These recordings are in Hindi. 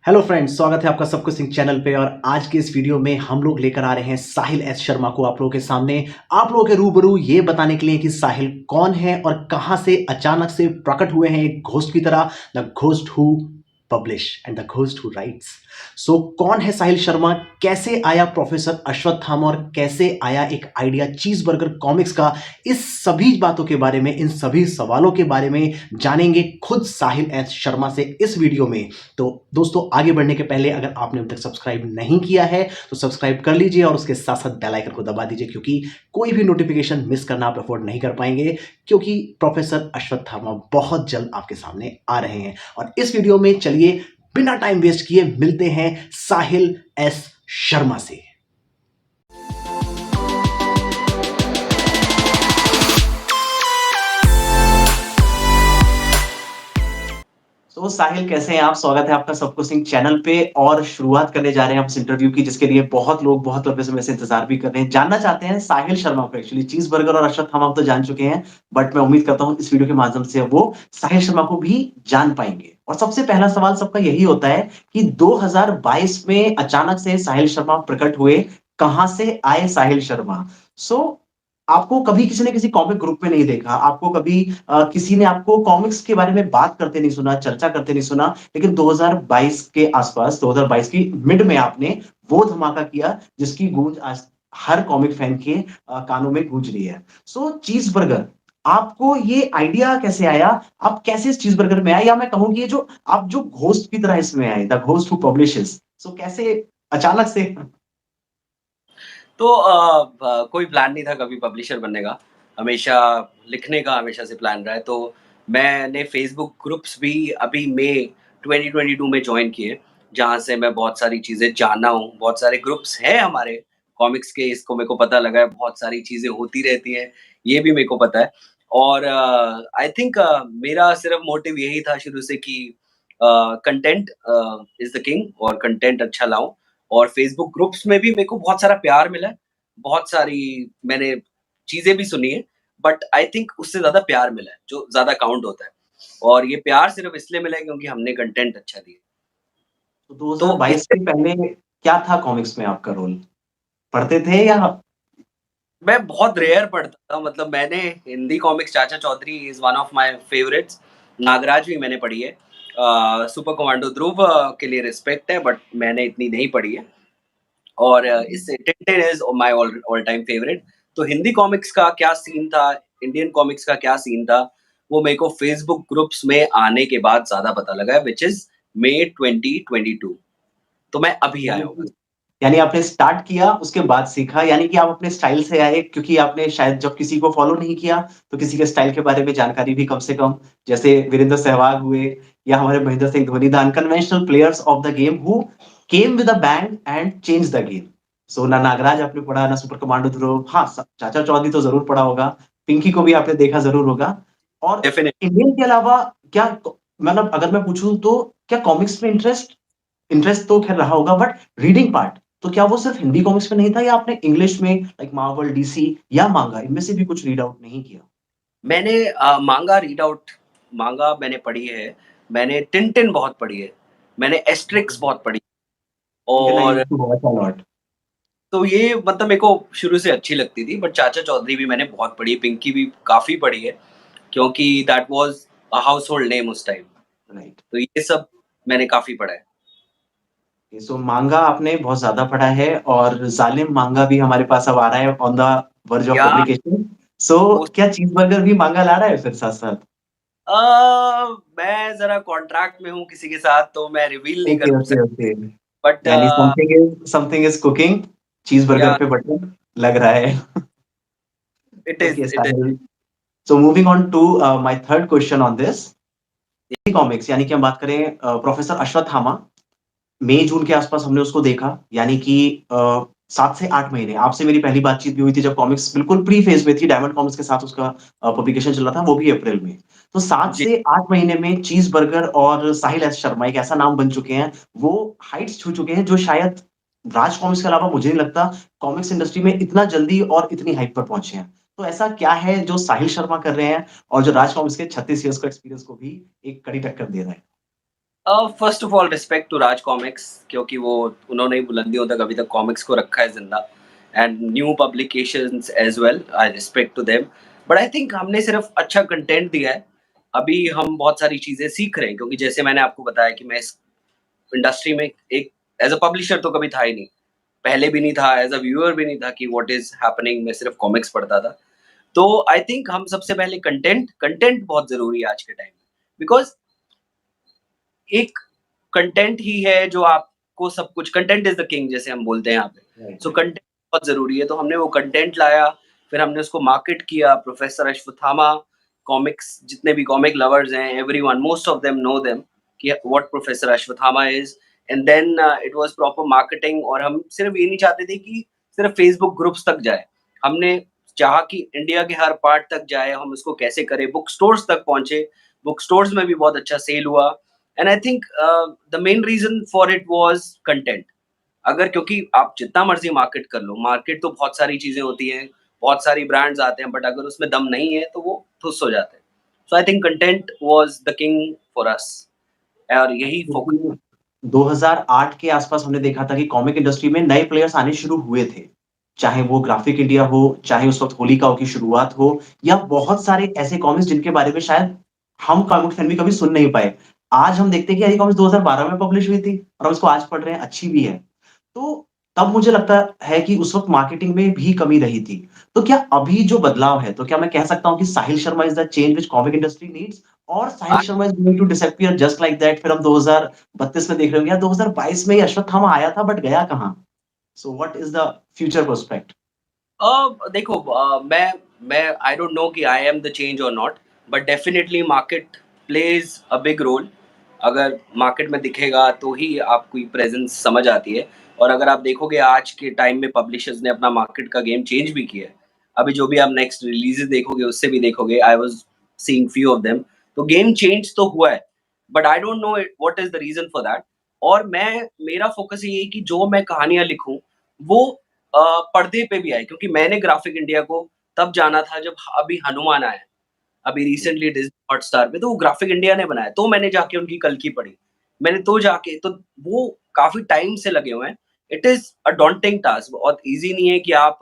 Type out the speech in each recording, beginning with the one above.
हेलो फ्रेंड्स, स्वागत है आपका सबकुछ सिंह चैनल पे। और आज के इस वीडियो में हम लोग लेकर आ रहे हैं साहिल एस शर्मा को आप लोगों के सामने, आप लोगों के रूबरू ये बताने के लिए कि साहिल कौन है और कहां से अचानक से प्रकट हुए हैं एक घोस्ट की तरह। The ghost who publish and the ghost who writes. So कौन है साहिल शर्मा, कैसे आया प्रोफेसर अश्वत्थामा और कैसे आया एक आइडिया चीज बर्गर कॉमिक्स का, इस सभी बातों के बारे में, इन सभी सवालों के बारे में जानेंगे खुद साहिल एस शर्मा से इस वीडियो में। तो दोस्तों, आगे बढ़ने के पहले अगर आपने अब तक सब्सक्राइब नहीं किया है तो सब्सक्राइब कर लीजिए और उसके साथ साथ बेल आइकन को दबा दीजिए, क्योंकि कोई भी नोटिफिकेशन मिस करना आप अफोर्ड नहीं कर पाएंगे, क्योंकि प्रोफेसर अश्वत्थामा बहुत जल्द आपके सामने आ रहे हैं। और इस वीडियो में चलिए बिना टाइम वेस्ट किए मिलते हैं साहिल एस शर्मा से। तो साहिल, कैसे हैं आप? स्वागत है आपका सबकुछ सिंह चैनल पे। और शुरुआत करने जा रहे हैं आप इस इंटरव्यू की, जिसके लिए बहुत लोग बहुत लंबे समय से इंतजार भी कर रहे हैं। जानना चाहते हैं साहिल शर्मा को। एक्चुअली चीज बर्गर और अश्वत्थामा आप तो जान चुके हैं, बट मैं उम्मीद करता हूँ इस वीडियो के माध्यम से वो साहिल शर्मा को भी जान पाएंगे। और सबसे पहला सवाल सबका यही होता है कि 2022 में अचानक से साहिल शर्मा प्रकट हुए। कहां से आए साहिल शर्मा? सो आपको कभी किसी ने किसी कॉमिक ग्रुप में नहीं देखा, आपको कभी किसी ने आपको कॉमिक्स के बारे में बात करते नहीं सुना, चर्चा करते नहीं सुना, लेकिन 2022 के आसपास, 2022 की मिड में आपने वो धमाका किया जिसकी गूंज आज हर कॉमिक फैन के कानों में गूंज रही है। सो चीज बर्गर, आपको ये आइडिया कैसे आया? आप कैसे इस चीज बर्गर में आए, या मैं कहूँ कि ये जो आप जो घोस्ट की तरह इसमें आए, द घोस्ट हु पब्लिशेस, सो कैसे अचानक से? तो कोई प्लान नहीं था कभी पब्लिशर बनने का। हमेशा लिखने का हमेशा से प्लान रहा है। तो मैंने फ़ेसबुक ग्रुप्स भी अभी मई 2022 में जॉइन किए, जहाँ से मैं बहुत सारी चीज़ें जाना हूँ। बहुत सारे ग्रुप्स हैं हमारे कॉमिक्स के, इसको मेरे को पता लगा है, बहुत सारी चीज़ें होती रहती हैं, ये भी मेरे को पता है। और आई थिंक मेरा सिर्फ़ मोटिव यही था शुरू से कि कंटेंट इज़ द किंग और कंटेंट अच्छा लाऊँ। और फ़ेसबुक ग्रुप्स में भी मेरे को बहुत सारा प्यार मिला है, बहुत सारी मैंने चीज़ें भी सुनी हैं, बट आई थिंक उससे ज़्यादा प्यार मिला है, जो ज़्यादा काउंट होता है। और ये प्यार सिर्फ़ इसलिए मिला है क्योंकि हमने कंटेंट अच्छा दिया। तो तो 2022 इससे के पहले क्या था कॉमिक्स में आपका रोल? पढ़ते थे या? मैं बहुत रेयर पढ़ता था, मतलब मैंने Hindi comics Chacha Chaudhary is one of my favourites. Nagraj भी मैंने पढ़ी है। सुपर कमांडो ध्रुव के लिए रिस्पेक्ट है, बट मैंने इतनी नहीं पढ़ी है। और इससे Tintin is my all all time favourite. तो हिंदी कॉमिक्स का क्या सीन था, इंडियन कॉमिक्स का क्या सीन था, वो मेरे को फ़ेसबुक ग्रुप्स में आने के बाद ज़्यादा पता लगा है, व्हिच इज़ मई 2022। तो मैं अभी आया यानी हूँ बस। कि यानी आपने स्टार्ट किया, उसके बाद सीखा, यानी कि आप अपने स्टाइल से आए, क्योंकि आपने शायद जब किसी को फॉलो नहीं किया, तो किसी के स्टाइल के बारे में जानकारी भी कम से कम, जैसे वीरेंद्र सहवाग हुए या हमारे Mahendra Singh Dhoni, the unconventional players of the game who came with a bang and changed the game. So ना नागराज आपने पढ़ा, ना सुपर कमांडो ध्रुव, हाँ, चाचा चौधरी तो ज़रूर पढ़ा होगा, पिंकी को भी आपने देखा ज़रूर होगा। और डेफिनिट इंडियन के अलावा क्या मतलब अगर मैं पूछूँ तो क्या कॉमिक्स में इंटरेस्ट इंटरेस्ट तो खैर रहा होगा, बट रीडिंग पार्ट, तो क्या वो सिर्फ हिंदी कॉमिक्स में नहीं था, या आपने इंग्लिश में लाइक मार्वल, डीसी या मांगा, इनमें से भी कुछ रीड आउट नहीं किया? मैंने मांगा मैंने पढ़ी है, मैंने टिंटिन बहुत पढ़ी है, मैंने एस्टेरिक्स बहुत पढ़ी इंडियन आई और used to watch a lot. तो ये मतलब मेरे को शुरू से अच्छी लगती थी, बट चाचा चौधरी भी मैंने बहुत पढ़ी है, पिंकी भी काफ़ी पढ़ी है, क्योंकि that was a household name उस टाइम। राइट। तो ये सब मैंने काफ़ी पढ़ा है। सो मांगा आपने बहुत ज्यादा पढ़ा है, और जालिम मांगा भी हमारे पास अब आ रहा है ऑन द वर्ज ऑफ या पब्लिकेशन। सो उस क्या चीज बर्गर भी मांगा ला रहा है फिर साथ साथ? मैं ज़रा कॉन्ट्रैक्ट में हूँ किसी के साथ, तो मैं रिवील नहीं ओके कर ओके सकता, ओके। बट यानी something is cooking, cheese burger या पे बटन लग रहा है। Okay it is Sahil, so moving on to my third question on this comics, यानी कि हम बात करें प्रोफेसर अश्वत्थामा, मई जून के आसपास हमने उसको देखा, यानी कि 7 से 8 महीने। आपसे मेरी पहली बातचीत भी हुई थी जब कॉमिक्स बिल्कुल प्री फेज़ में थी, डायमंड कॉमिक्स के साथ उसका पब्लिकेशन चल रहा था, वो भी अप्रैल में। तो 7 जी। से 8 महीने में चीज़ बर्गर और साहिल एस शर्मा एक ऐसा नाम बन चुके हैं, वो हाइट्स छू चुके हैं जो शायद राज कॉमिक्स के अलावा मुझे नहीं लगता कॉमिक्स इंडस्ट्री में इतना जल्दी और इतनी हाइप पर पहुँचे हैं। तो ऐसा क्या है जो साहिल शर्मा कर रहे हैं और जो राज कॉमिक्स के 36 इयर्स का एक्सपीरियंस को भी एक कड़ी टक्कर दे रहा है? First of all respect to Raj comics, क्योंकि वो उन्होंने ही बुलंदियों तक अभी तक कॉमिक्स को रखा है जिंदा, and new publications as well, I respect to them. But I think हमने सिर्फ अच्छा कंटेंट दिया है। अभी हम बहुत सारी चीजें सीख रहे हैं, क्योंकि जैसे मैंने आपको बताया कि मैं इस इंडस्ट्री में एक एज अ पब्लिशर तो कभी था ही नहीं, पहले भी नहीं था, एज अ व्यूअर भी नहीं था कि व्हाट इज हैपनिंग, मैं सिर्फ कॉमिक्स पढ़ता था। तो आई थिंक हम सबसे पहले कंटेंट कंटेंट बहुत जरूरी है आज के टाइम में, बिकॉज एक कंटेंट ही है जो आपको सब कुछ, कंटेंट इज द किंग जैसे हम बोलते हैं यहाँ पे। राइट, सो राइट। कंटेंट बहुत जरूरी है, तो हमने वो कंटेंट लाया, फिर हमने उसको मार्केट किया। प्रोफेसर अश्वत्थामा, कॉमिक्स जितने भी कॉमिक लवर्स हैं, everyone, most of them know them कि what professor Ashwatthama is. And then it was proper marketing, और हम सिर्फ ये नहीं चाहते थे कि सिर्फ फेसबुक ग्रुप्स तक जाए, हमने चाहा कि इंडिया के हर पार्ट तक जाए। हम उसको कैसे करें, बुक स्टोर्स तक पहुंचे, बुक स्टोर्स में भी बहुत अच्छा सेल हुआ। And I think the main reason for it was content. अगर, क्योंकि आप जितना मर्जी मार्केट कर लो, मार्केट तो बहुत सारी चीजें होती हैं, बहुत सारी ब्रांड्स आते हैं, बट अगर उसमें दम नहीं है तो वो ठुस हो जाते हैं। So I think content was the king for us, और यही फोकस। क्योंकि 2008 के आसपास हमने देखा था कि कॉमिक इंडस्ट्री में नए प्लेयर्स आने शुरू हुए थे। चाहे वो ग्राफिक इंडिया हो, चाहे उस वक़्त होलिका की शुरुआत हो या बहुत सारे ऐसे कॉमिक्स जिनके बारे में शायद हम कॉमिक फैन भी कभी सुन नहीं पाए। आज हम देखते हैं कि यार ये कॉमिक्स 2012 में पब्लिश हुई थी और हम इसको आज पढ़ रहे हैं, अच्छी भी है। तो तब मुझे लगता है कि उस वक़्त मार्केटिंग में भी कमी रही थी। तो क्या अभी जो बदलाव है, तो क्या मैं कह सकता हूँ कि Sahil Sharma is the change which comic industry needs और Sahil Sharma is going to disappear just like that फिर हम 2032 में देख रहे होंगे यार 2022 में ही अश्वत्थामा आया था बट गया कहाँ? So what is the future prospect? देखो, मैं आई डोंट नो कि आई एम द चेंज और not, but definitely market plays a big role. अगर मार्केट में दिखेगा तो ही आपकी प्रेजेंस समझ आती है। और अगर आप देखोगे आज के टाइम में पब्लिशर्स ने अपना मार्केट का गेम चेंज भी किया है। अभी जो भी आप नेक्स्ट रिलीजेस देखोगे उससे भी देखोगे, I was seeing few of them. तो गेम चेंज तो हुआ है, but I don't know what is the reason for that. और मेरा फोकस ये है कि जो मैं कहानियां लिखूं वो अ, पर्दे पे भी आए, क्योंकि मैंने ग्राफिक इंडिया को तब जाना था जब अभी हनुमान आया, अभी रिसेंटली डिज्नी हॉटस्टार पे, तो वो ग्राफिक इंडिया ने बनाया, तो मैंने जाके उनकी कल्कि पढ़ी। मैंने तो जाके तो वो काफ़ी टाइम से लगे हुए हैं। It is a daunting task, बहुत ईज़ी नहीं है कि आप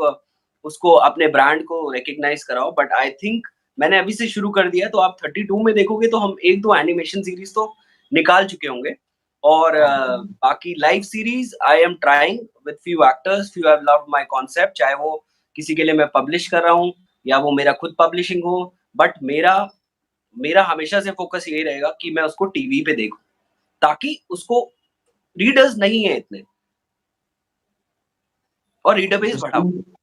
उसको अपने ब्रांड को रिकॉग्नाइज़ कराओ, बट आई थिंक मैंने अभी से शुरू कर दिया, तो आप 32 में देखोगे तो हम 1-2 एनिमेशन सीरीज़ तो निकाल चुके होंगे। और बाकी live series I am trying with few actors, few have loved my concept, चाहे वो किसी के लिए मैं पब्लिश कर रहा हूँ या वो मेरा खुद पब्लिशिंग हो। बट मेरा मेरा हमेशा से फ़ोकस यही रहेगा कि मैं उसको टीवी पे देखूँ, ताकि उसको रीडर्स नहीं है इतने, और रीडर बेस बढ़ाऊँ। इंटरेस्टिंग।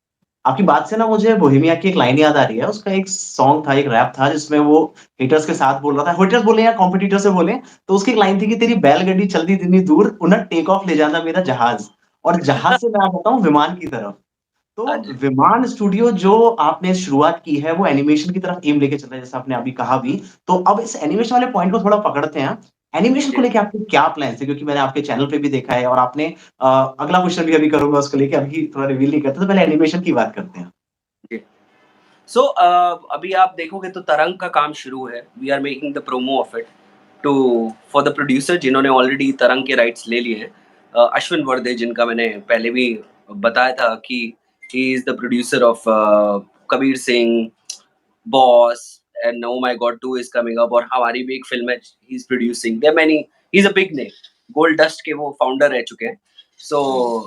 आपकी बात से ना मुझे बोहेमिया की एक लाइन याद आ रही है। उसका एक सॉन्ग था, एक रैप था जिसमें वो हेटर्स के साथ बोल रहा था। हेटर्स बोले या कॉम्पिटिटर से बोले, तो उसकी एक लाइन थी कि तेरी बैलगाड़ी चलदी इतनी दूर, उन्हें टेक ऑफ ले जाना मेरा जहाज। और जहाज से मैं आ जाता हूँ विमान की तरफ। हाँ तो जी। विमान स्टूडियो जो आपने शुरुआत की है, वो एनिमेशन की तरफ एम लेके चल रहा है, जैसा आपने अभी कहा भी। तो अब इस एनिमेशन वाले पॉइंट को थोड़ा पकड़ते हैं। एनिमेशन को जी, लेके आपके क्या प्लान्स हैं? क्योंकि मैंने आपके चैनल पे भी देखा है और आपने अगला क्वेश्चन भी अभी करूँगा उसको लेके, अभी थोड़ा रिवील नहीं करते, तो पहले एनिमेशन की बात करते हैं। जी। सो अभी आप देखोगे तो तरंग का काम शुरू है। We are making the promo of it to for the producer जिन्होंने ऑलरेडी तरंग के राइट्स ले लिए हैं। अश्विन वर्धे, जिनका मैंने पहले भी बताया था कि he is the producer of Kabir Singh, boss, and oh my God 2 is coming up, और हमारी भी एक फ़िल्म है he is producing. There many, he is a big name. Gold dust के वो फाउंडर रह चुके हैं। सो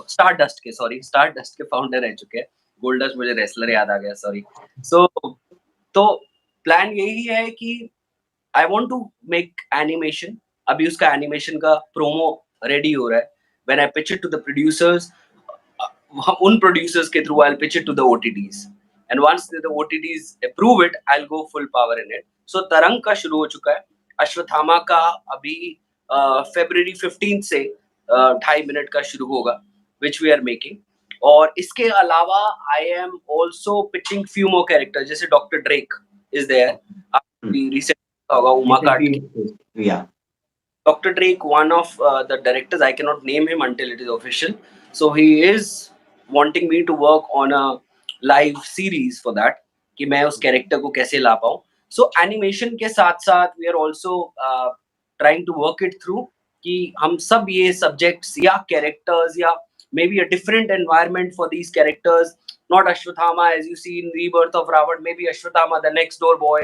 स्टार डस्ट के, सॉरी, स्टार डस्ट के फाउंडर रह चुके हैं। गोल्ड डस्ट मुझे रेसलर याद आ गया, सॉरी। सो तो प्लान यही है कि I want to make animation. अभी उसका एनिमेशन का प्रोमो रेडी हो रहा है। When I pitch it to the producers, उन प्रोड्यूसर्स के through I will pitch it to the OTTs, and once the OTTs approve it I will go full power in it. So Tarang का शुरू हो चुका है। अश्वत्थामा का अभी फरवरी 15 से 2.5 मिनट का शुरू होगा, विच वी आर मेकिंग। और इसके अलावा I am also pitching few more character, जैसे डॉक्टर ड्रेक इज देयर। हुँ, रिसेंट होगा उमा काट की। रिसेंटली या Dr. Drake, one of the directors, I cannot name him until it is official. So he is wanting me to work on a live series for that, कि मैं उस कैरेक्टर को कैसे ला पाऊँ। सो एनिमेशन के साथ साथ we are also trying to work it through, कि हम सब ये सब्जेक्ट्स या कैरेक्टर्स या may be a different environment for these characters, not Ashwatthama as you see in Rebirth of Ravan, maybe Ashwatthama, the next door boy,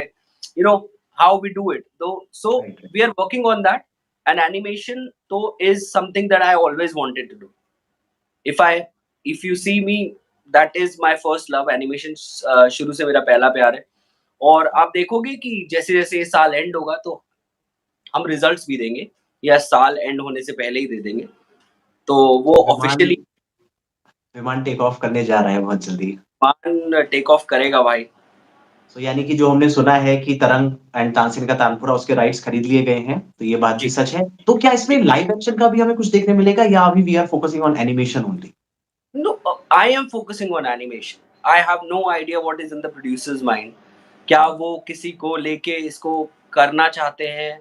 you know, how we do it. Though, so right, right. we are working on that. And animation, though, is something that I always wanted to do. If I, if you see me, that is my first love. Animation शुरू से मेरा पहला प्यार है। और आप देखोगे कि जैसे-जैसे ये साल एंड होगा तो हम रिजल्ट्स भी देंगे, या साल एंड होने से पहले ही दे देंगे। तो वो विमान ऑफिशियली विमान टेक ऑफ करने जा रहा है बहुत जल्दी। मान टेक ऑफ करेगा भाई। तो यानी कि जो हमने सुना है कि तरंग एंड तानसेन का तानपुरा उसके राइट्स खरीद लिए गए हैं, तो ये बात भी जी, सच है। तो क्या जी। इसमें लाइव एक्शन का भी हमें कुछ देखने मिलेगा या अभी we are focusing on animation only? No, I am focusing on animation. I have no idea what is in the producer's mind. क्या राइट, वो किसी को लेके इसको करना चाहते हैं?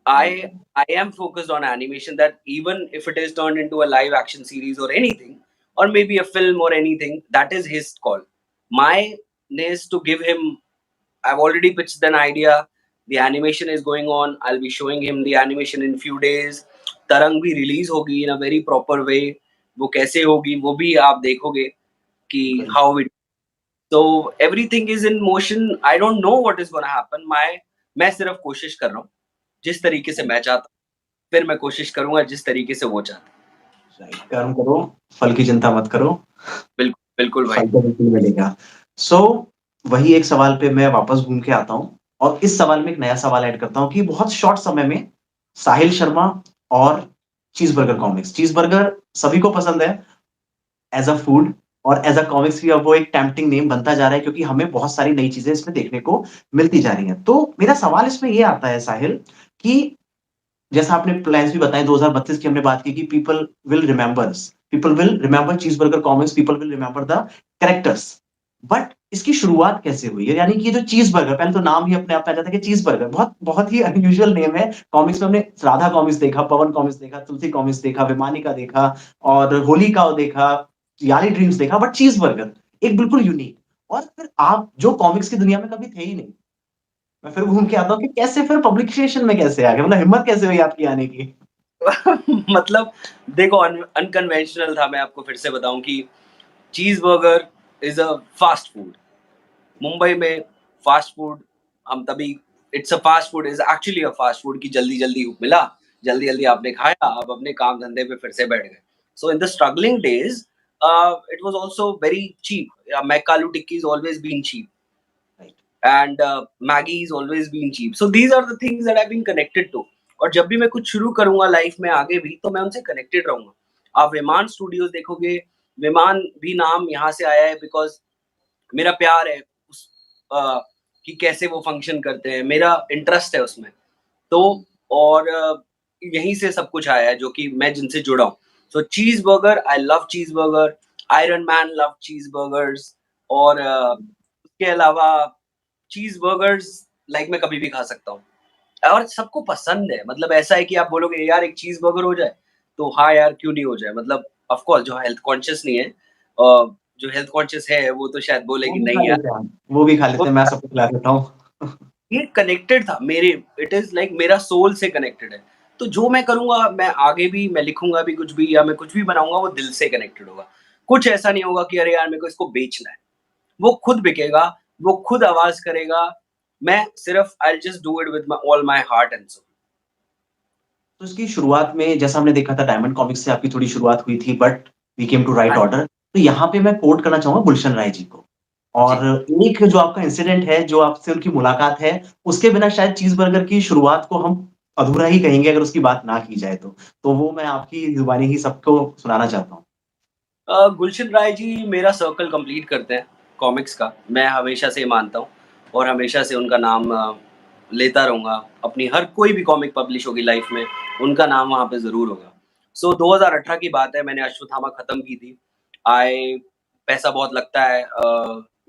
Right, I right, I am focused on animation, that even if it is turned into a live action series or anything, or maybe a film or anything, that is his call. My is to give him. I've already pitched an idea. The animation is going on. I'll be showing him the animation in few days. तरंग भी रिलीज होगी in a very proper way. वो कैसे होगी वो भी आप देखोगे कि बिल्कुल। how it. So everything is in motion. I don't know what is gonna happen. मैं सिर्फ कोशिश कर रहा हूँ जिस तरीके से राइट, मैं चाहता हूँ, फिर मैं कोशिश करूँगा जिस तरीके से वो चाहता है। राइट, कर्म करो, फल की चिंता मत करो। बिल्कुल, बिल्कुल भाई। फल तो बिल्कुल मिलेगा। सो वही एक सवाल पे मैं वापस घूम के आता हूँ और इस सवाल में एक नया सवाल ऐड करता हूँ कि बहुत शॉर्ट समय में साहिल शर्मा और चीज़बर्गर कॉमिक्स, चीज़बर्गर सभी को पसंद है एज़ अ फूड और एज़ अ कॉमिक्स भी अब वो एक टेम्प्टिंग नेम बनता जा रहा है क्योंकि हमें बहुत सारी नई चीज़ें इसमें देखने को मिलती जा रही हैं। तो मेरा सवाल इसमें ये आता है साहिल कि जैसा आपने प्लान्स भी बताए 2032 की हमने बात की कि people will remember cheeseburger comics, people will remember the characters. But इसकी शुरुआत कैसे हुई है? यानी कि ये जो चीज़बर्गर पहले तो नाम ही अपने आप में आ जाता है कि चीज़बर्गर बहुत बहुत ही अनयूजुअल नेम है। कॉमिक्स में हमने राधा कॉमिक्स देखा, पवन कॉमिक्स देखा, तुलसी कॉमिक्स देखा, वैमानिका देखा और होलिका देखा, यारी ड्रीम्स देखा बट चीज़बर्गर एक बिल्कुल यूनिक और फिर आप जो कॉमिक्स की दुनिया में कभी थे ही नहीं। मैं फिर घूम के आता हूँ कि कैसे फिर पब्लिकेशन में कैसे आ गए? मतलब हिम्मत कैसे हुई आपकी आने की? मतलब देखो अनकन्वेंशनल था। मैं आपको फिर से बताऊँ कि cheeseburger is a fast food. Mumbai में फास्ट फूड हम तभी, it's a fast food is actually a fast food कि जल्दी-जल्दी मिला, जल्दी-जल्दी आपने खाया, आप अपने काम धंधे पे फिर से बैठ गए। So in the struggling days it was also very cheap. McAloo Tikki has always been cheap, right, and Maggie has always been cheap. So these are the things that I've been connected to. और जब भी मैं कुछ शुरू करूँगा लाइफ में आगे भी, तो मैं उनसे कनेक्टेड रहूँगा। आप विमान स्टूडियोज़ देखोगे, विमान भी नाम यहाँ से आया है बिकॉज़ मेरा प्यार है उस अ, कि कैसे वो फंक्शन करते हैं, मेरा इंटरेस्ट है उसमें। तो और यहीं से सब कुछ आया है जो कि मैं जिनसे जुड़ा हूँ। So cheeseburger, I love cheeseburger, Iron Man love cheeseburgers, और उसके अलावा चीज़बर्गर्स लाइक मैं कभी भी खा सकता हूँ। और सबको पसंद है, मतलब ऐसा है कि आप बोलोगे यार एक चीज़बर्गर हो जाए, तो हाँ यार क्यों नहीं हो जाए? मतलब ऑफ कोर्स जो हेल्थ कॉन्शियस नहीं है, जो हेल्थ कॉन्शियस है वो तो शायद बोले वो कि भी खा नहीं यार। लेते हैं हम, वो भी खा वो लेते हैं, मैं सबको खिला देता हूँ। ये कनेक्टेड था मेरे, इट इज़ लाइक मेरा सोल से कनेक्टेड है। तो जो मैं करूँगा, मैं आगे भी मैं लिखूँगा भी कुछ भी या मैं कुछ भी बनाऊँगा, वो दिल से कनेक्टेड होगा। कुछ ऐसा नहीं होगा कि अरे यार मेरे को इसको बेचना है। वो खुद बिकेगा, वो खुद आवाज़ करेगा। मैं सिर्फ I will just do it with my all my heart and soul. तो इसकी शुरुआत में जैसा हमने देखा था डायमंड कॉमिक्स से आपकी थोड़ी शुरुआत हुई थी but we came to right हाँ ऑर्डर। तो यहाँ पे मैं कोट करना चाहूँगा गुलशन राय जी को। जी। और एक जो आपका इंसिडेंट है, जो आपसे उनकी मुलाकात है, उसके बिना शायद चीज़बर्गर की शुरुआत को हम अधूरा ही कहेंगे अगर उसकी बात ना की जाए तो। तो वो मैं आपकी ज़ुबानी ही सबको सुनाना चाहता हूँ। गुलशन राय जी मेरा सर्कल कंप्लीट करते हैं कॉमिक्स का। मैं हमेशा से ये मानता हूँ और हमेशा से उनका नाम लेता रहूँगा। अपनी हर कोई भी कॉमिक पब्लिश होगी लाइफ में, उनका नाम वहाँ पे ज़रूर होगा। सो 2018 की बात है, मैंने अश्वत्थामा खत्म की थी। आय पैसा बहुत लगता है।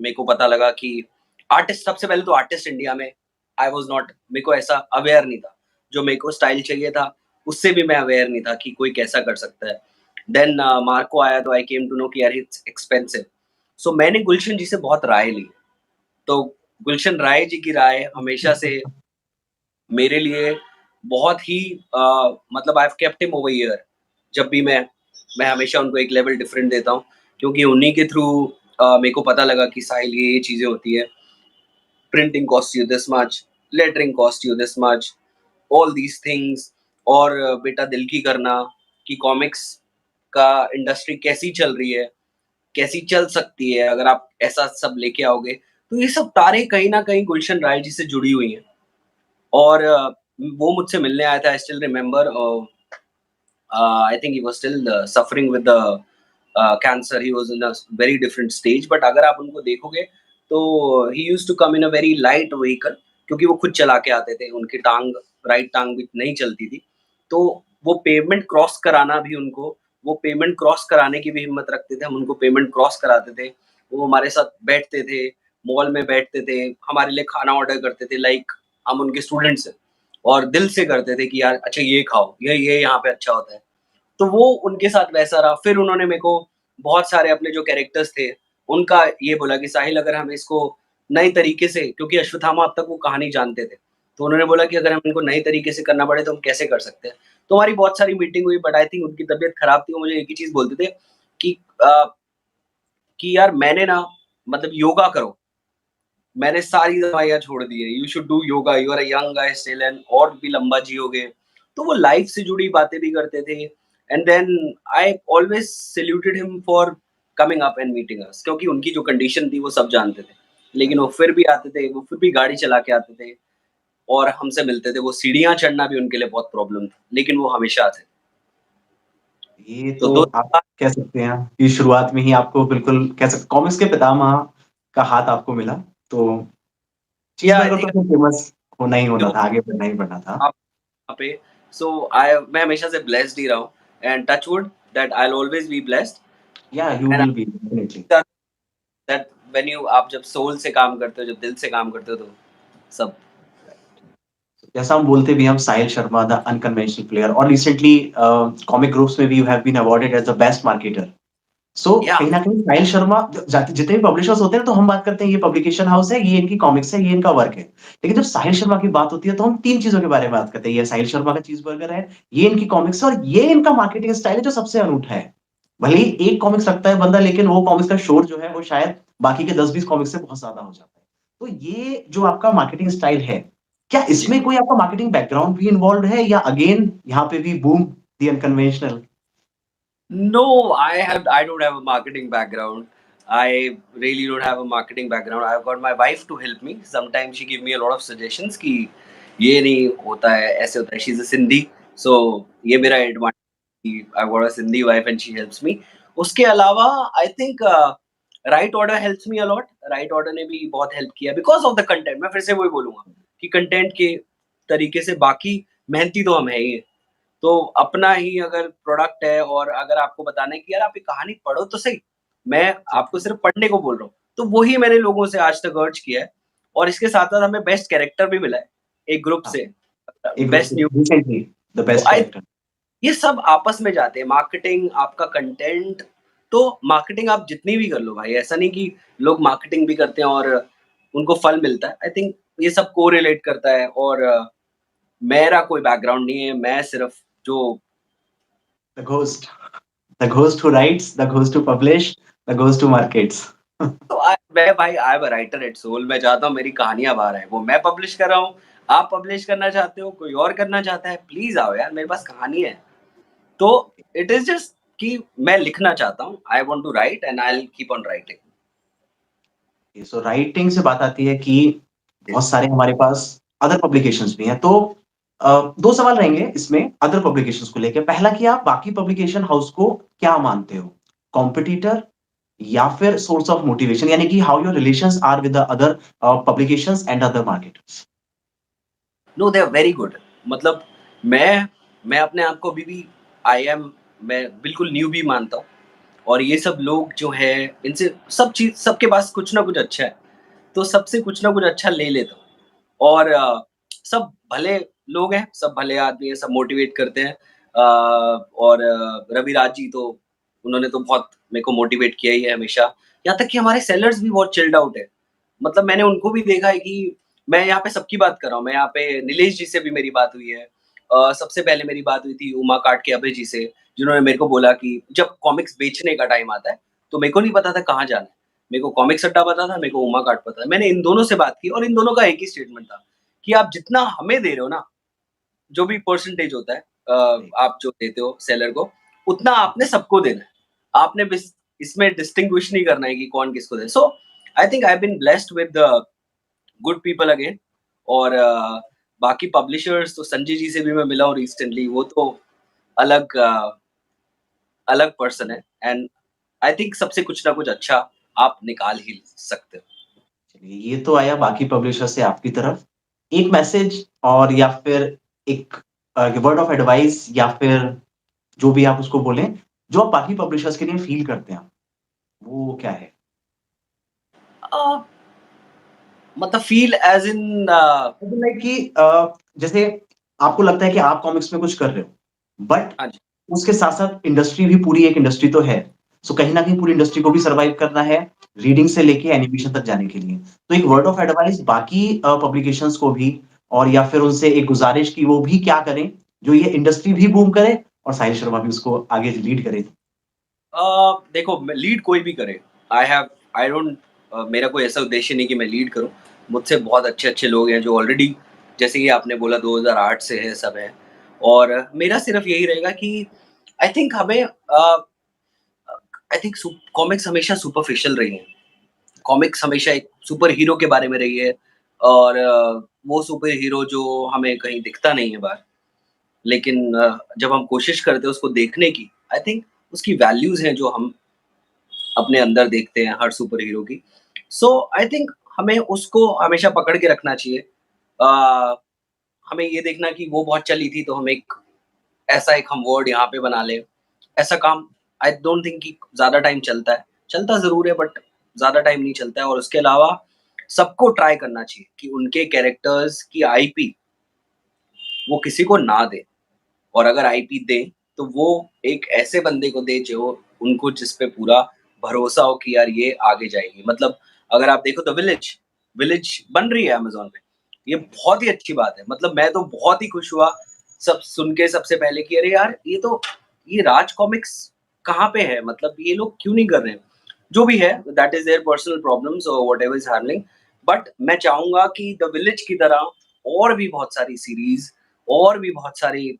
मेरे को पता लगा कि आर्टिस्ट, सबसे पहले तो आर्टिस्ट इंडिया में आई वाज़ नॉट, मेरे को ऐसा अवेयर नहीं था। जो मेरे को स्टाइल चाहिए था, उससे भी मैं अवेयर नहीं था कि कोई कैसा कर सकता है। देन मार्को आया तो आई केम टू नो कि यार इट्स एक्सपेंसिव। सो मैंने गुलशन जी से बहुत राय ली। तो गुलशन राय जी की राय हमेशा से मेरे लिए बहुत ही मतलब I have kept him over here. जब भी मैं हमेशा उनको एक लेवल डिफरेंट देता हूँ, क्योंकि उन्हीं के थ्रू मेरे को पता लगा कि साहिल ये चीज़ें होती है। Printing cost you this much, lettering cost you this much, all these things. और बेटा दिल की करना कि कॉमिक्स का इंडस्ट्री कैसी चल रही है, कैसी चल सकती है अगर आप ऐसा सब लेके आओगे। तो ये सब तारे कहीं न कहीं गुलशन राय जी से जुड़ी हुई हैं। और वो मुझसे मिलने आया था, I still remember I think he was still suffering with the cancer. He was in a very different stage. But अगर आप उनको देखोगे तो he used to come in a very light vehicle, क्योंकि वो खुद चला के आते थे। उनकी टांग, राइट टांग भी नहीं चलती थी। तो वो पेमेंट क्रॉस कराना भी उनको, वो पेमेंट क्रॉस कराने की भी हिम्मत रखते थे। हम उनको पेमेंट क्रॉस कराते थे। वो हमारे साथ बैठते थे, मॉल में बैठते थे, हमारे लिए खाना ऑर्डर करते थे, लाइक हम उनके स्टूडेंट्स हैं। और दिल से करते थे कि यार अच्छा ये खाओ, ये यहाँ पे अच्छा होता है। तो वो उनके साथ वैसा रहा। फिर उन्होंने मेरे को बहुत सारे अपने जो कैरेक्टर्स थे, उनका ये बोला कि साहिल अगर हम इसको नए तरीके से, क्योंकि अश्वत्थामा अब तक वो कहानी जानते थे। तो उन्होंने बोला कि अगर हम इनको नए तरीके से करना पड़े तो हम कैसे कर सकते हैं? तो हमारी बहुत सारी मीटिंग हुई, बट आई थिंक उनकी तबीयत खराब थी। वो मुझे एक ही चीज़ बोलते थे कि अ, कि यार मैंने ना, मतलब योगा करो। मैंने सारी दवाइयाँ छोड़ दी है। You should do yoga, you are a young guy still and और भी लंबा जियोगे। तो वो लाइफ से जुड़ी बातें भी करते थे। And then I always saluted him for coming up and meeting us, क्योंकि उनकी जो कंडीशन थी वो सब जानते थे। लेकिन वो फिर भी आते थे, वो फिर भी गाड़ी चला के आते थे और हमसे मिलते थे। वो सीढ़ियाँ चढ़ना भी उनके लिए बहुत प्रॉब्लम था, लेकिन वो हमेशा आते थे। ये तो तो दो आप कह सकते हैं कि शुरुआत में ही आपको बिल्कुल कह सकते कॉमिक्स के पितामह का हाथ आपको मिला, तो या आई चीज़बर्गर तो थिंक फिर फेमस होना ही होना जो था, आगे बढ़ना ही बढ़ना था। आप वहाँ पे, सो आई मैं हमेशा से ब्लेस्ड ही रहा हूँ and touch wood that I will always be blessed. Yeah you and will be definitely. That when you आप जब सोल से काम करते हो, जब दिल से काम करते हो तो सब। जैसा हम बोलते भी हैं, हम Sahil Sharma the unconventional player और रिसेंटली कॉमिक ग्रुप्स में भी you have been awarded as the best marketer. So yeah कहीं न कहीं साहिल शर्मा जितने भी पब्लिशर्स होते हैं तो हम बात करते हैं ये पब्लिकेशन हाउस है, ये इनकी कॉमिक्स है, ये इनका वर्क है। लेकिन जब साहिल शर्मा की बात होती है तो हम 3 चीज़ों के बारे में बात करते हैं। ये साहिल शर्मा का चीज़बर्गर है, ये इनकी कॉमिक्स है और ये इनका मार्केटिंग स्टाइल है जो सबसे अनूठा है। भले ही एक कॉमिक्स रखता है बंदा लेकिन वो कॉमिक्स का शोर जो है वो शायद बाकी के 10-20 कॉमिक्स से बहुत ज़्यादा हो जाता है। तो ये जो आपका मार्केटिंग स्टाइल है, क्या जी। इसमें कोई आपका मार्केटिंग बैकग्राउंड भी इन्वॉल्व्ड है या अगेन यहाँ पे भी boom the unconventional? No, I don't have a marketing background. I really don't have a marketing background. I've got my wife to help me. Sometimes she give me a lot of suggestions कि ये नहीं होता है, ऐसे होता है। She's a Sindhi, so ये मेरा advantage कि I've got a Sindhi wife and she helps me. उसके अलावा I think right order helps me a lot. Right order ने भी बहुत हेल्प किया बिकॉज़ ऑफ द कंटेंट। मैं फिर से वही बोलूँगा कि कंटेंट के तरीके से बाकी मेहनती तो हम हैं ही हैं। तो अपना ही अगर प्रोडक्ट है और अगर आपको बताना है कि यार आप ये कहानी पढ़ो तो सही, मैं आपको सिर्फ़ पढ़ने को बोल रहा हूँ। तो वही मैंने लोगों से आज तक अर्ज किया है और इसके साथ-साथ हमें बेस्ट कैरेक्टर भी मिला है, एक ग्रुप हाँ, से एक ग्रुप से बेस्ट न्यू। रिसेंटली द तो बेस्ट आई कैरेक्टर। ये सब आपस में जाते हैं, मार्केटिंग, आपका कंटेंट। तो मार्केटिंग आप जितनी भी कर लो भाई, ऐसा नहीं कि लोग मार्केटिंग भी करते हैं और उनको फल मिलता है। आई थिंक ये सब कोरिलेट करता है और मेरा कोई बैकग्राउंड नहीं है, मैं सिर्फ़ जो the ghost, the ghost who writes, the ghost who publish, the ghost who markets. तो मैं भाई I am a writer at soul. मैं चाहता हूँ मेरी कहानियाँ बाहर आएँ, वो मैं पब्लिश कर रहा हूँ, आप पब्लिश करना चाहते हो, कोई और करना चाहता है, प्लीज़ आओ यार मेरे पास कहानी है। तो इट इज़ जस्ट कि मैं लिखना चाहता हूँ, I want to write and I will keep on writing. So writing से बात आती है कि बहुत सारे हमारे पास अदर पब्लिकेशंस भी हैं। तो 2 सवाल रहेंगे इसमें अदर पब्लिकेशंस को लेके। पहला कि आप बाकी पब्लिकेशन हाउस को क्या मानते हो? कॉम्पिटिटर या फिर सोर्स ऑफ मोटिवेशन यानी कि how your relations are with the other publications and other marketers? No they are very good. मतलब मैं मैं अपने आप को अभी भी आई एम मैं बिल्कुल न्यूबी मानता हूँ और ये सब लोग जो हैं इनसे सब चीज़ सबके पास कुछ ना कुछ अच्छा है, तो सबसे कुछ ना कुछ अच्छा ले लेता हूँ। और सब भले लोग हैं, सब भले आदमी हैं, सब मोटिवेट करते हैं। और रविराज जी तो उन्होंने तो बहुत मेरे को मोटिवेट किया ही है हमेशा। यहाँ तक कि हमारे सेलर्स भी बहुत चिल्ड आउट है। मतलब मैंने उनको भी देखा है कि मैं यहाँ पे सबकी बात कर रहा हूँ। मैं यहाँ पे नीलेश जी से भी मेरी बात हुई है सबसे पहले मेरी बात हुई थी उमा काट के अभय जी से, जिन्होंने मेरे को बोला कि जब कॉमिक्स बेचने का टाइम आता है, तो मेरे को नहीं पता था कहाँ जाना है। मेरे को कॉमिक्स अड्डा पता था, मेरे को उमा काट पता था। मैंने इन दोनों से बात की और इन दोनों का एक ही स्टेटमेंट था कि आप जितना हमें दे रहे हो ना, जो भी परसेंटेज होता है जी, आप जो देते हो सेलर को, उतना आपने सबको देना है। आपने बिस इसमें डिस्टिंग्विश नहीं करना है कि कौन किसको दे। So I think I have been blessed with good people again और बाकी पब्लिशर्स तो संजय जी से भी मैं मिला हूँ रिसेंटली, वो तो अलग अलग पर्सन है एंड आई थिंक सबसे कुछ ना कुछ अच्छा आप निकाल ही सकते हो। चलिए ये तो आया बाकी पब्लिशर से आपकी तरफ। एक मैसेज और या फिर एक वर्ड ऑफ एडवाइस या फिर जो भी आप उसको बोलें, जो आप बाकी पब्लिशर्स के लिए फ़ील करते हैं, वो क्या है? अ, मतलब फ़ील एज़ इन मतलब लाइक कि जैसे आपको लगता है कि आप कॉमिक्स में कुछ कर रहे हो, बट हाँ जी। उसके साथ-साथ इंडस्ट्री भी पूरी एक इंडस्ट्री तो है। सो कहीं न कहीं पूरी इंडस्ट्री को भी सर्वाइव करना है, रीडिंग से लेके एनिमेशन तक जाने के लिए। तो एक वर्ड ऑफ एडवाइस बाकी पब्लिकेशंस को भी और या फिर उनसे एक गुज़ारिश कि वो भी क्या करें, जो ये इंडस्ट्री भी बूम करे और साहिल शर्मा भी उसको आगे लीड करे। देखो मैं लीड कोई भी करे, आई डोंट मेरा कोई ऐसा उद्देश्य नहीं कि मैं लीड करूँ। मुझसे बहुत अच्छे-अच्छे लोग हैं जो ऑलरेडी जैसे कि आपने बोला 2008 से है, सब है और मेरा सिर्फ़ यही रहेगा कि आई थिंक हमें आई थिंक सु कॉमिक्स हमेशा सुपरफिशियल रही हैं। कॉमिक्स हमेशा एक सुपर हीरो के बारे में रही है और वो सुपर हीरो जो हमें कहीं दिखता नहीं है बाहर। लेकिन जब हम कोशिश करते हैं उसको देखने की, आई थिंक उसकी वैल्यूज़ हैं जो हम अपने अंदर देखते हैं हर सुपर हीरो की। सो आई थिंक हमें उसको हमेशा पकड़ के रखना चाहिए। अ, हमें ये देखना कि वो बहुत चली थी तो हम एक ऐसा एक हम वर्ड यहाँ पे बना लें। ऐसा काम आई डोंट थिंक कि ज़्यादा टाइम चलता है। चलता ज़रूर है बट ज़्यादा टाइम नहीं चलता है और उसके अलावा सबको ट्राई करना चाहिए कि उनके कैरेक्टर्स की आईपी वो किसी को ना दें। और अगर आईपी दें, तो वो एक ऐसे बंदे को दें जो उनको जिस पे पूरा भरोसा हो कि यार ये आगे जाएगी। मतलब अगर आप देखो द विलेज, विलेज बन रही है अमेज़न पे। ये बहुत ही अच्छी बात है। मतलब मैं तो बहुत ही खुश हुआ सब सुन के सबसे पहले कि अरे यार ये राज कॉमिक्स कहाँ पे है? मतलब ये लोग क्यों नहीं कर रहे हैं? जो भी है that is their personal problems और व्हाटएवर इज़ हैपनिंग। बट मैं चाहूँगा कि द विलेज की तरह और भी बहुत सारी सीरीज़ और भी बहुत सारी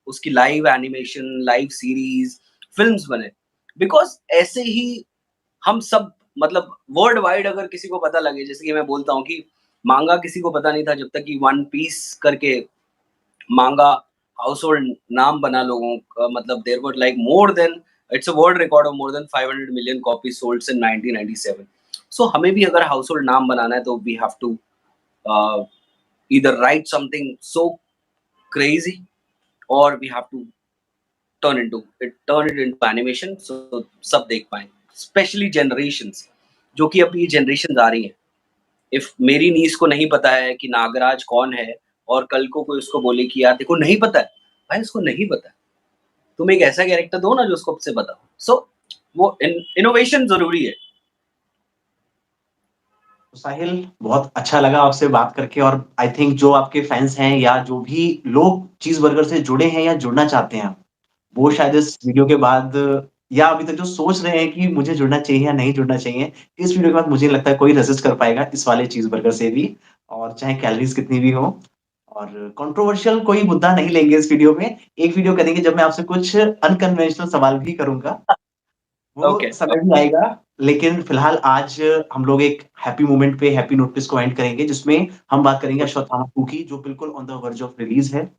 उसकी live animation, live series, films बने। बिकॉज़ ऐसे ही हम सब मतलब वर्ल्ड वाइड अगर किसी को पता लगे, जैसे कि मैं बोलता हूँ कि मांगा किसी को पता नहीं था जब तक कि वन पीस करके मांगा हाउसहोल्ड नाम बना लोगों का मतलब there were like more than it's a world record of more than 500 million copies sold in 1997। So हमें भी अगर हाउसहोल्ड नाम बनाना है तो we have to uh, either write something so crazy और we have to turn it into animation so सब देख पाएँ। स्पेशली जनरेशंस जो कि अब ये जनरेशंस आ रही हैं। इफ मेरी नीज़ को नहीं पता है कि नागराज कौन है और कल को कोई उसको बोले कि यार देखो नहीं पता है, भाई उसको नहीं पता है। तुम एक ऐसा कैरेक्टर दो ना जो उसको से बताओ। सो वो इनोवेशन ज़रूरी है। तो साहिल बहुत अच्छा लगा आपसे बात करके और आई थिंक जो आपके फैन्स हैं या जो भी लोग चीज़ बर्गर से जुड़े हैं या जुड़ना चाहते हैं, वो शायद इस वीडियो के बाद या अभी तक जो सोच रहे हैं कि मुझे जुड़ना चाहिए या नहीं जुड़ना चाहिए, इस वीडियो के बाद मुझे नहीं लगता है कोई रेसिस्ट कर पाएगा इस वाले चीज़ बर्गर से भी और चाहे कैलोरीज़ कितनी भी हो और कंट्रोवर्शियल कोई मुद्दा नहीं लेंगे इस वीडियो में। एक वीडियो करेंगे जब मैं आपसे कुछ अनकन्वेंशनल सवाल भी करूँगा। वो ओके, समय भी आएगा, लेकिन फिलहाल आज हम लोग एक हैप्पी मोमेंट पे हैप्पी नोट पे इसको एंड करेंगे, जिसमें हम बात करेंगे अश्वत्थामा 2 की, जो बिल्कुल on the verge of release है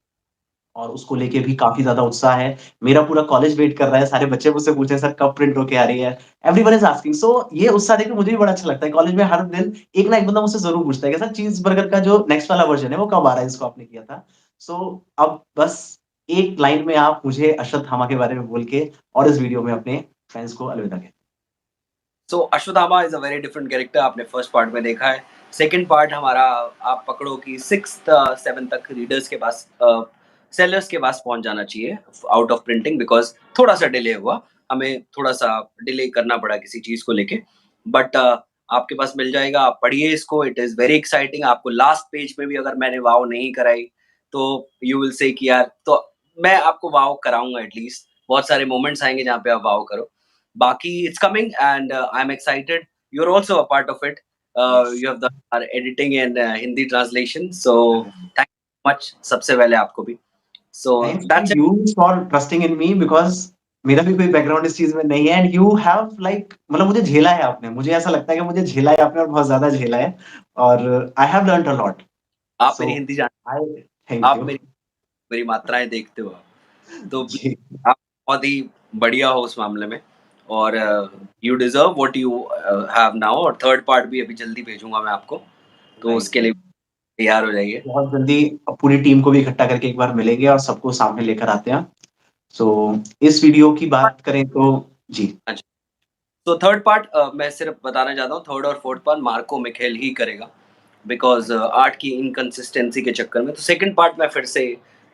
और उसको लेके भी काफ़ी ज़्यादा उत्साह है। मेरा पूरा कॉलेज वेट कर रहा है, सारे बच्चे मुझसे पूछ रहे हैं, "सर कब प्रिंट होके आ रही है?" एवरीवन इज़ आस्किंग सो ये उत्साह देख के मुझे भी बड़ा अच्छा लगता है। कॉलेज में हर दिन एक ना एक बंदा मुझसे ज़रूर पूछता है कि, "सर चीज़ बर्गर का जो नेक्स्ट वाला वर्ज़न है, वो कब आ रहा है जिसको आपने किया था?" सो अब बस एक लाइन में आप मुझे अश्वत्थामा के बारे में बोल के और इस वीडियो में अपने फैन्स को अलविदा कहें। So Ashwatthama is a very different character आपने फर्स्ट पार्ट में देखा है। सेकंड पार्ट हमारा आप पकड़ो कि 6th 7th तक रीडर्स के पास सेलर्स के पास पहुँच जाना चाहिए आउट ऑफ प्रिंटिंग बिकॉज़ थोड़ा-सा डिले हुआ। हमें थोड़ा-सा डिले करना पड़ा किसी चीज़ को लेके। बट आपके पास मिल जाएगा, आप पढ़िए इसको, इट इज़ वेरी एक्साइटिंग। आपको लास्ट पेज में भी अगर मैंने वाव नहीं कराई, तो यू विल से कि यार तो मैं आपको वाओ कराऊँगा एटलीस्ट। बहुत सारे मोमेंट्स आएँगे जहाँ पे आप वाओ करो। बाकी it's coming and I am excited. You are also a part of it. Yes. You have done our editing and Hindi translation, so correct. Thank you much सबसे पहले आपको भी। So thanks to that's it. You for trusting in me because मेरा भी कोई बैकग्राउंड इस चीज़ में नहीं है एंड यू हैव लाइक मतलब मुझे झेला है आपने। मुझे ऐसा लगता है कि मुझे झेला है आपने और बहुत ज़्यादा झेला है और I have learned a lot. आप सो मेरी हिंदी जान आई थैंक आप यू। मेरी मेरी मात्राएँ देखते हो आप। तो जी। आप बहुत ही बढ़िया हो उस मामले में और you deserve what you have now और थर्ड पार्ट भी अभी जल्दी भेजूँगा मैं आपको, तो राइट, उसके लिए राइट। तैयार हो जाइए। बहुत जल्दी पूरी टीम को भी इकट्ठा करके एक बार मिलेंगे और सबको सामने लेकर आते हैं। सो इस वीडियो की बात करें तो जी। अच्छा, तो थर्ड पार्ट मैं सिर्फ बताना चाहता हूँ थर्ड और फोर्थ पार्ट मार्को मिखेल ही करेगा बिकॉज़ आर्ट की इनकंसिस्टेंसी के चक्कर में। तो सेकंड पार्ट मैं फिर से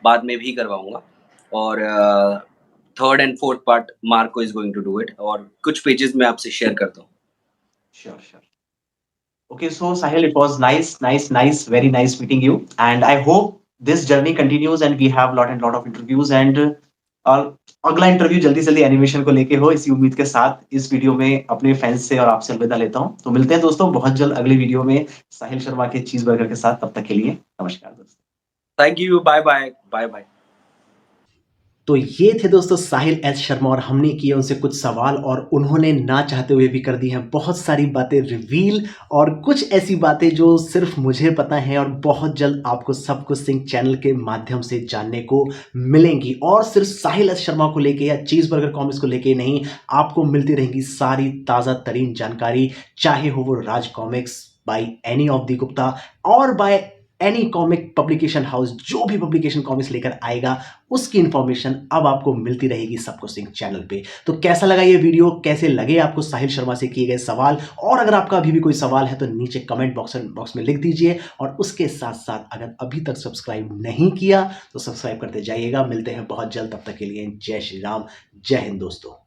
बाद में भी करवाऊँगा और third and fourth part Marco is going to do it और कुछ पेजेज़ मैं आपसे शेयर करता हूँ। Sure, sure. Okay, so Sahil, it was nice, very nice meeting you. And I hope this journey continues and we have lot and lot of interviews and और अगला इंटरव्यू जल्दी जल्दी एनिमेशन को लेके हो इसी उम्मीद के साथ इस वीडियो में अपने फैंस से और आपसे अलविदा लेता हूँ। तो मिलते हैं दोस्तों बहुत जल्द अगली वीडियो में साहिल शर्मा के चीज़ बर्गर के साथ। तब तक के लिए नमस्कार दोस्तों। Thank you, bye bye, bye bye. तो ये थे दोस्तों साहिल एस शर्मा और हमने किए उनसे कुछ सवाल और उन्होंने ना चाहते हुए भी कर दी हैं बहुत सारी बातें रिवील और कुछ ऐसी बातें जो सिर्फ मुझे पता है और बहुत जल्द आपको सब कुछ सिंह चैनल के माध्यम से जानने को मिलेंगी। और सिर्फ साहिल एस शर्मा को लेके या चीज़ बर्गर कॉमिक्स को लेके नहीं, आपको मिलती रहेंगी सारी ताज़ा तरीन जानकारी, चाहे हो वो Raj Comics by any of the Gupta और by any comic publication house, जो भी पब्लिकेशन कॉमिक्स लेकर आएगा उसकी इंफॉर्मेशन अब आपको मिलती रहेगी सबको सिंह चैनल पे। तो कैसा लगा ये वीडियो, कैसे लगे आपको साहिल शर्मा से किए गए सवाल, और अगर आपका अभी भी कोई सवाल है तो नीचे कमेंट बॉक्स में लिख दीजिए। और उसके साथ साथ अगर अभी तक सब्सक्राइब नहीं किया तो सब्सक्राइब करते जाइएगा। मिलते हैं बहुत जल्द, तब तक के लिए जय श्री राम, जय हिंद दोस्तों।